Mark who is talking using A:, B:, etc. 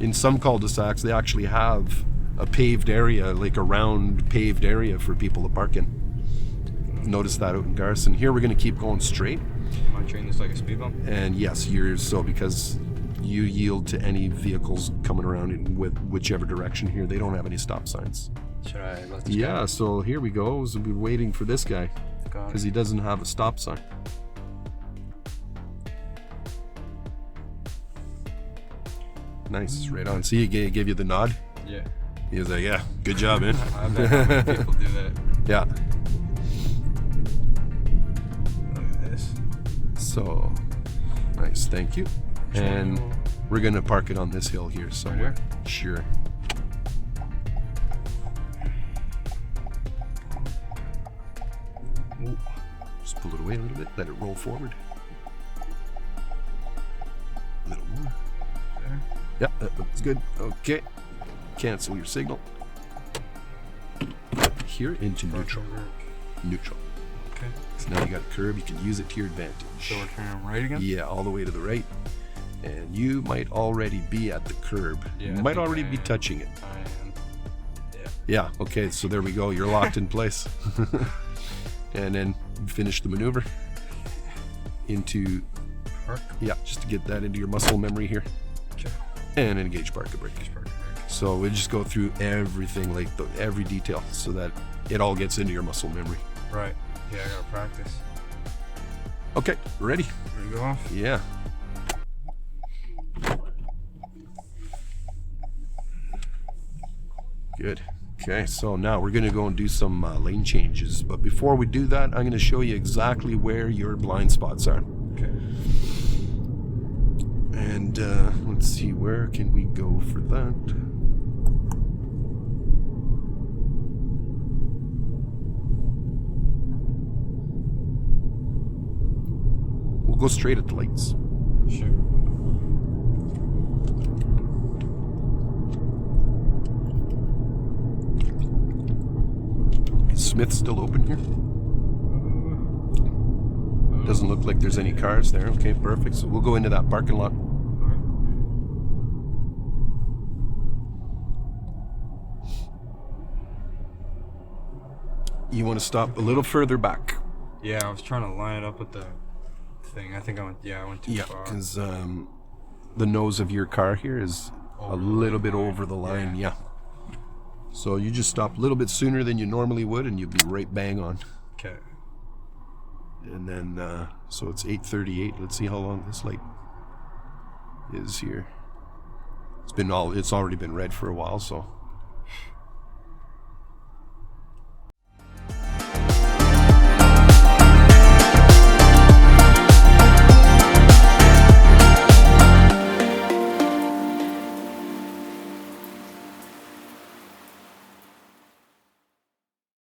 A: In some cul-de-sacs, they actually have a paved area, like a round paved area for people to park in. Notice that out in Garrison. Here we're going to keep going straight.
B: Am I treating this like a speed bump?
A: And yes, because you yield to any vehicles coming around in with whichever direction here. They don't have any stop signs.
B: Should I let this
A: Yeah, so here we go. So we're waiting for this guy because he doesn't have a stop sign. Nice, right on. See, he gave you the nod?
B: Yeah.
A: He was like, yeah, good job, man.
B: I bet how many people do that.
A: Yeah.
B: Look at this.
A: So, nice, thank you. And we're going to park it on this hill here somewhere.
B: Right here?
A: Sure. Ooh. Just pull it away a little bit, let it roll forward. A little more.
B: There.
A: Yeah, that looks good. Okay. Cancel your signal. Here into neutral. Neutral.
B: Okay.
A: So now you got a curb, you can use it to your advantage.
B: So we're turning right again?
A: Yeah, all the way to the right. And you might already be at the curb.
B: Yeah,
A: you might already be touching it.
B: I am. Yeah.
A: Yeah, okay, so there we go. You're locked in place. And then finish the maneuver into
B: Park.
A: Yeah, just to get that into your muscle memory here.
B: Okay.
A: And engage park and brake. So we just go through everything, like every detail, so that it all gets into your muscle memory.
B: Right. Yeah, I gotta practice.
A: Okay, ready?
B: Ready to go off?
A: Yeah. Good. Okay, so now we're going to go and do some lane changes. But before we do that, I'm going to show you exactly where your blind spots are.
B: Okay.
A: And let's see, where can we go for that? We'll go straight at the lights.
B: Sure.
A: Is Smith still open here? Doesn't look like there's any cars there. Okay, perfect. So we'll go into that parking lot. You want to stop a little further back.
B: Yeah, I was trying to line it up with the thing. I think I went too far.
A: Yeah, because the nose of your car here is a little bit over the line. Yeah. So you just stop a little bit sooner than you normally would, and you'll be right bang on.
B: Okay.
A: And then, so it's 8:38. Let's see how long this light is here. It's already been red for a while, so